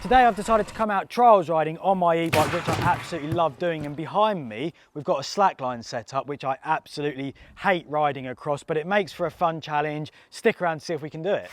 Today I've decided to come out trials riding on my e-bike, which I absolutely love doing, and behind me we've got a slackline set up which I absolutely hate riding across, but it makes for a fun challenge. Stick around to see if we can do it.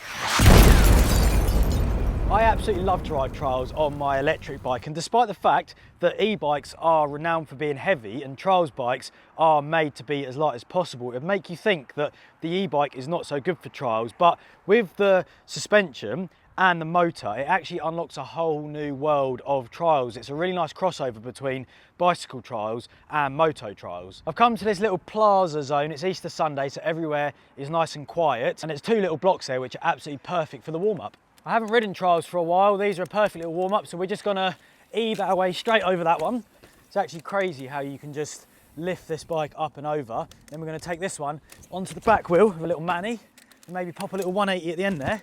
I absolutely love to ride trials on my electric bike, and despite the fact that e-bikes are renowned for being heavy and trials bikes are made to be as light as possible, it would make you think that the e-bike is not so good for trials, but with the suspension and the motor, it actually unlocks a whole new world of trials. It's a really nice crossover between bicycle trials and moto trials. I've come to this little plaza zone. It's Easter Sunday, so everywhere is nice and quiet, and there's two little blocks there which are absolutely perfect for the warm-up. I haven't ridden trials for a while. These are a perfect little warm-up, so we're just gonna eve our way straight over that one. It's actually crazy how you can just lift this bike up and over. Then we're gonna take this one onto the back wheel with a little manny and maybe pop a little 180 at the end there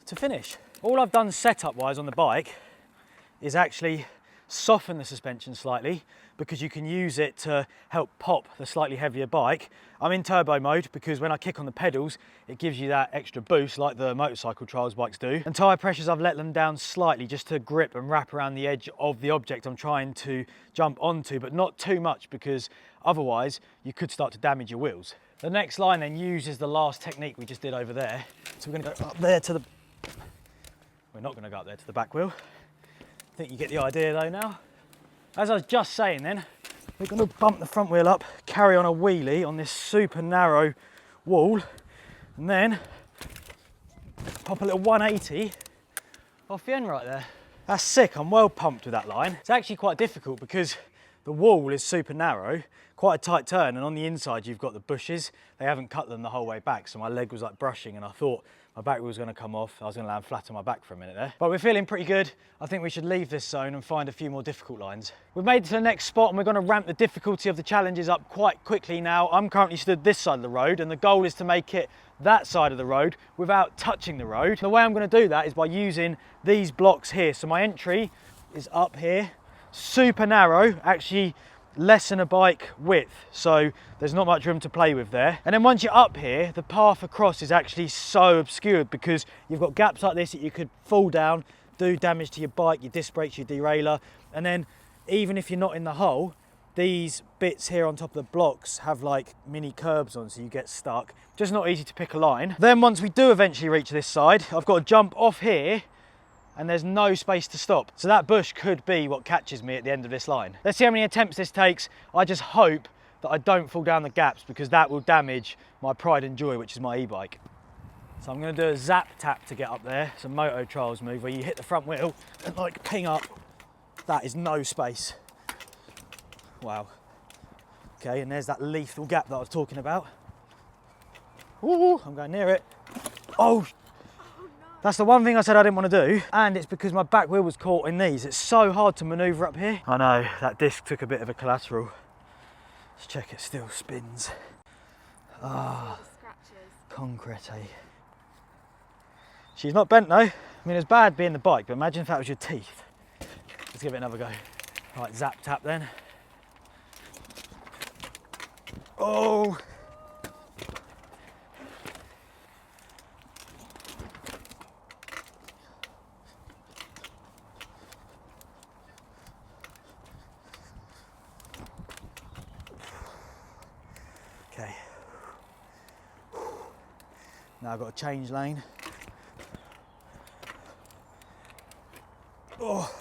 to finish. All I've done setup wise on the bike is actually soften the suspension slightly, because you can use it to help pop the slightly heavier bike. I'm in turbo mode because when I kick on the pedals it gives you that extra boost like the motorcycle trials bikes do. And tyre pressures, I've let them down slightly just to grip and wrap around the edge of the object I'm trying to jump onto, but not too much because otherwise you could start to damage your wheels. The next line then uses the last technique we just did over there. So we're going to go up there to the... We're not going to go up there to the back wheel. I think you get the idea though now. As I was just saying then, we're going to bump the front wheel up, carry on a wheelie on this super narrow wall, and then pop a little 180 off the end right there. That's sick. I'm well pumped with that line. It's actually quite difficult because the wall is super narrow, quite a tight turn, and on the inside you've got the bushes. They haven't cut them the whole way back, so my leg was like brushing and I thought my back wheel was going to come off. I was going to land flat on my back for a minute there. But we're feeling pretty good. I think we should leave this zone and find a few more difficult lines. We've made it to the next spot and we're going to ramp the difficulty of the challenges up quite quickly now. I'm currently stood this side of the road and the goal is to make it that side of the road without touching the road. The way I'm going to do that is by using these blocks here. So my entry is up here, super narrow, actually less than a bike width, so there's not much room to play with there. And then once you're up here, the path across is actually so obscured because you've got gaps like this that you could fall down, do damage to your bike, your disc brakes, your derailleur. And then even if you're not in the hole, these bits here on top of the blocks have like mini curbs on, so you get stuck. Just not easy to pick a line. Then once we do eventually reach this side, I've got to jump off here and there's no space to stop. So that bush could be what catches me at the end of this line. Let's see how many attempts this takes. I just hope that I don't fall down the gaps because that will damage my pride and joy, which is my e-bike. So I'm gonna do a zap tap to get up there. It's a moto trials move where you hit the front wheel and like ping up. That is no space. Wow. Okay, and there's that lethal gap that I was talking about. Ooh, I'm going near it. Oh, that's the one thing I said I didn't want to do, and it's because my back wheel was caught in these. It's so hard to manoeuvre up here. I know, that disc took a bit of a collateral. Let's check it still spins. Ah, concrete. She's not bent though. I mean, it's bad being the bike, but imagine if that was your teeth. Let's give it another go. Right, zap tap then. Oh! Okay. Now I've got to change lane. Oh.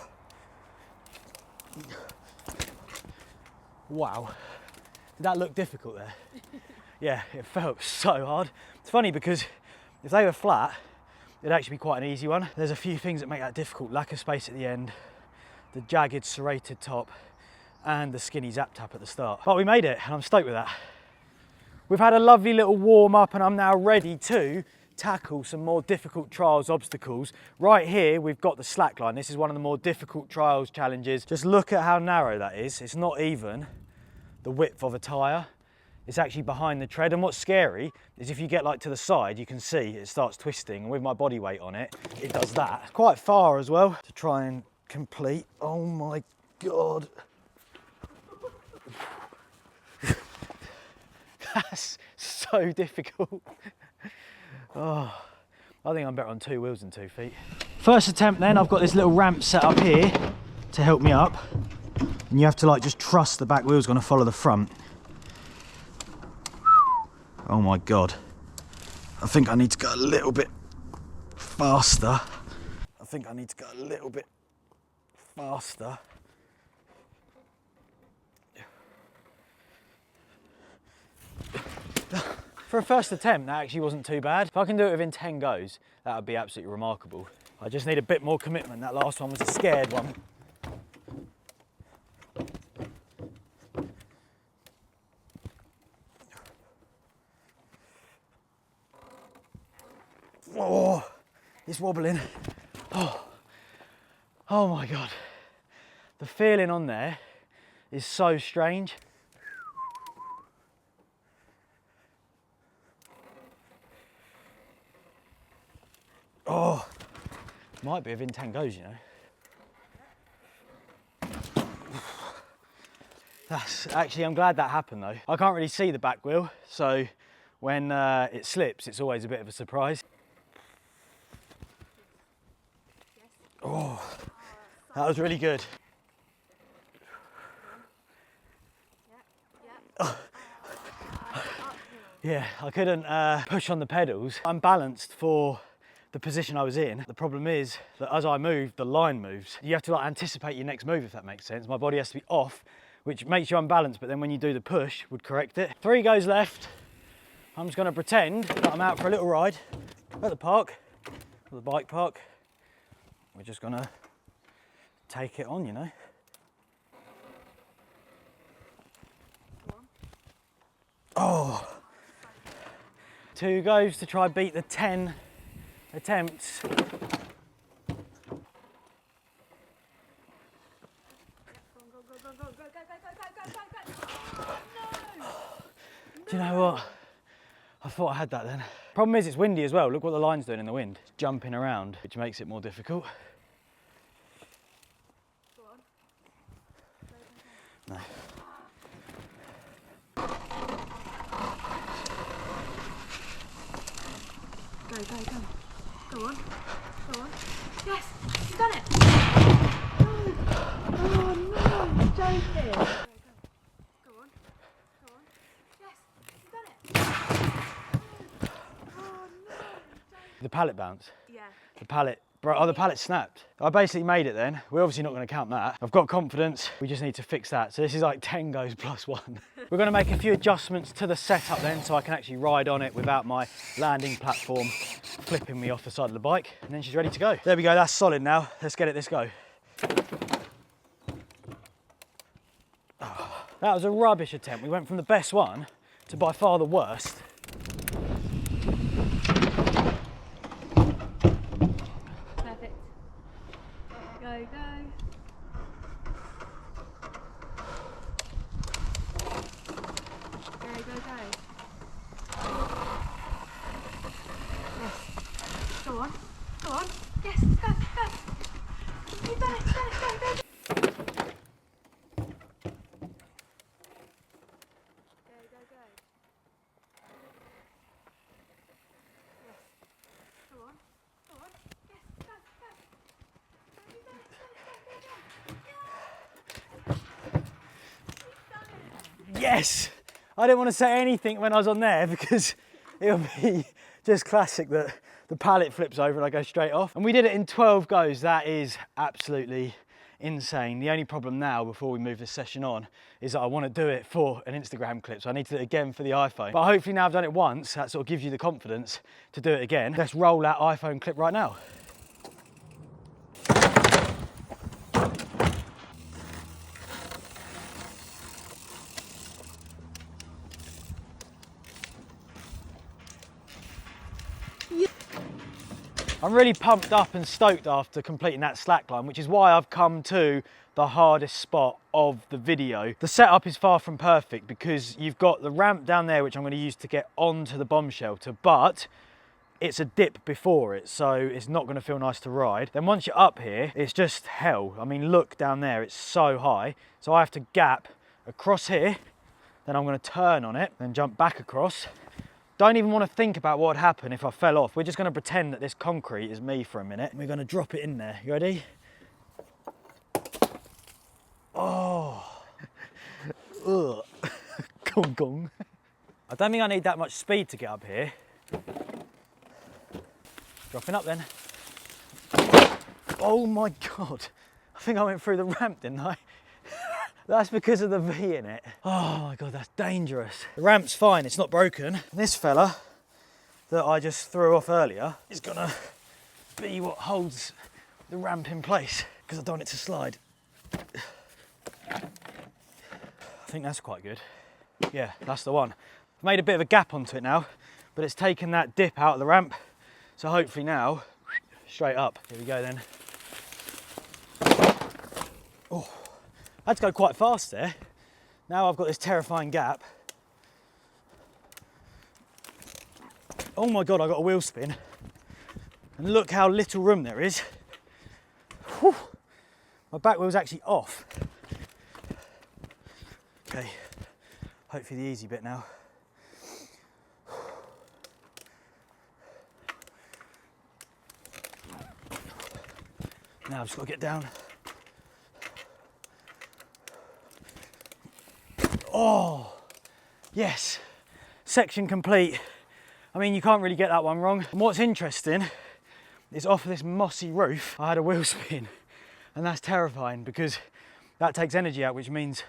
Wow. Did that look difficult there? Yeah, it felt so hard. It's funny because if they were flat, it'd actually be quite an easy one. There's a few things that make that difficult. Lack of space at the end, the jagged serrated top, and the skinny zap tap at the start. But we made it, and I'm stoked with that. We've had a lovely little warm up and I'm now ready to tackle some more difficult trials obstacles. Right here we've got the slackline. This is one of the more difficult trials challenges. Just look at how narrow that is. It's not even the width of a tyre. It's actually behind the tread, and what's scary is if you get like to the side you can see it starts twisting, and with my body weight on it, it does that. Quite far as well to try and complete. Oh my God. That's so difficult. Oh, I think I'm better on 2 wheels than 2 feet. First attempt then, I've got this little ramp set up here to help me up. And you have to like just trust the back wheel's gonna follow the front. Oh my God. I think I need to go a little bit faster. For a first attempt, that actually wasn't too bad. If I can do it within 10 goes, that would be absolutely remarkable. I just need a bit more commitment. That last one was a scared one. Oh, it's wobbling. Oh my God. The feeling on there is so strange. Oh, might be within 10 goes, you know. That's actually, I'm glad that happened though. I can't really see the back wheel, so when it slips, it's always a bit of a surprise. Oh, that was really good. Yeah, I couldn't push on the pedals. I'm balanced for the position I was in. The problem is that as I move, the line moves. You have to like anticipate your next move, if that makes sense. My body has to be off, which makes you unbalanced, but then when you do the push, would correct it. 3 goes left. I'm just gonna pretend that I'm out for a little ride at the park, at the bike park. We're just gonna take it on, you know. Oh. 2 goes to try beat the 10 attempts. Do you know what? I thought I had that then. Problem is it's windy as well. Look what the line's doing in the wind. It's jumping around, which makes it more difficult. No. Go, go, go. Go on. Go on. Yes, you've done it. No. Oh no, you're joking. Go, go. Go on. Go on. Yes, you've done it. Oh no, you're joking. The pallet bounce. Yeah. The pallet, bro, oh, the pallet snapped. I basically made it then. We're obviously not going to count that. I've got confidence. We just need to fix that. So this is like 10 goes plus 1. We're going to make a few adjustments to the setup then so I can actually ride on it without my landing platform flipping me off the side of the bike. And then she's ready to go. There we go, that's solid now. Let's get it, let's go. Oh, that was a rubbish attempt. We went from the best one to by far the worst. Perfect. Go, go. Go, go, go. Yes. Go on. Go on. Yes, go, go. You've done it, go, go, go. Go, go, go. Yes. Go on. Go on. Yes, go, go. You've done it, go, go, go, go. You've done it. Yes! I didn't want to say anything when I was on there because it'll be just classic that the pallet flips over and I go straight off. And we did it in 12 goes. That is absolutely insane. The only problem now before we move this session on is that I want to do it for an Instagram clip. So I need to do it again for the iPhone. But hopefully now I've done it once, that sort of gives you the confidence to do it again. Let's roll that iPhone clip right now. I'm really pumped up and stoked after completing that slackline, which is why I've come to the hardest spot of the video. The setup is far from perfect because you've got the ramp down there, which I'm going to use to get onto the bomb shelter, but it's a dip before it, so it's not going to feel nice to ride. Then once you're up here, it's just hell. I mean, look down there, it's so high. So I have to gap across here, then I'm going to turn on it, then jump back across, Don't even want to think about what would happen if I fell off. We're just going to pretend that this concrete is me for a minute. We're going to drop it in there. You ready? Oh. Ugh. Gong gong. I don't think I need that much speed to get up here. Dropping up then. Oh my God. I think I went through the ramp, didn't I? That's because of the V in it. Oh my God, that's dangerous. The ramp's fine, it's not broken. This fella that I just threw off earlier is gonna be what holds the ramp in place because I don't want it to slide. I think that's quite good. Yeah, that's the one. I've made a bit of a gap onto it now, but it's taken that dip out of the ramp. So hopefully now, straight up. Here we go then. Oh, I had to go quite fast there. Now I've got this terrifying gap. Oh my God, I got a wheel spin. And look how little room there is. Whew. My back wheel's actually off. Okay, hopefully the easy bit now. Now I've just got to get down. Oh, yes, section complete. I mean, you can't really get that one wrong. And what's interesting is off of this mossy roof, I had a wheel spin, and that's terrifying because that takes energy out, which means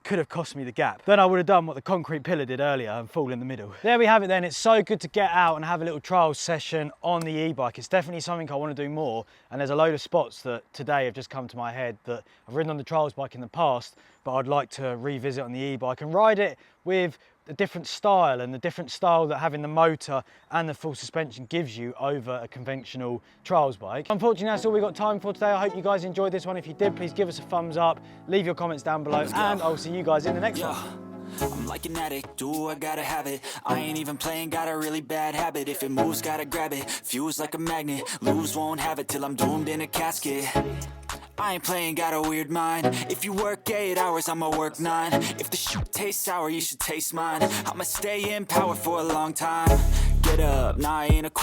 could have cost me the gap. Then I would have done what the concrete pillar did earlier and fall in the middle. There we have it then. It's so good to get out and have a little trial session on the e-bike. It's definitely something I want to do more, and there's a load of spots that today have just come to my head that I've ridden on the trials bike in the past, but I'd like to revisit on the e-bike and ride it with a different style, and the different style that having the motor and the full suspension gives you over a conventional trials bike. Unfortunately, that's all we've got time for today. I hope you guys enjoyed this one. If you did, please give us a thumbs up, leave your comments down below, and I'll see you guys in the next one. I'm like an addict, do I gotta have it. I ain't even playing, got a really bad habit. If it moves, gotta grab it, fuse like a magnet. Lose, won't have it till I'm doomed in a casket. I ain't playing, got a weird mind. If you work 8 hours, I'ma work 9. If the shoot tastes sour, you should taste mine. I'ma stay in power for a long time. Get up, nah, I ain't a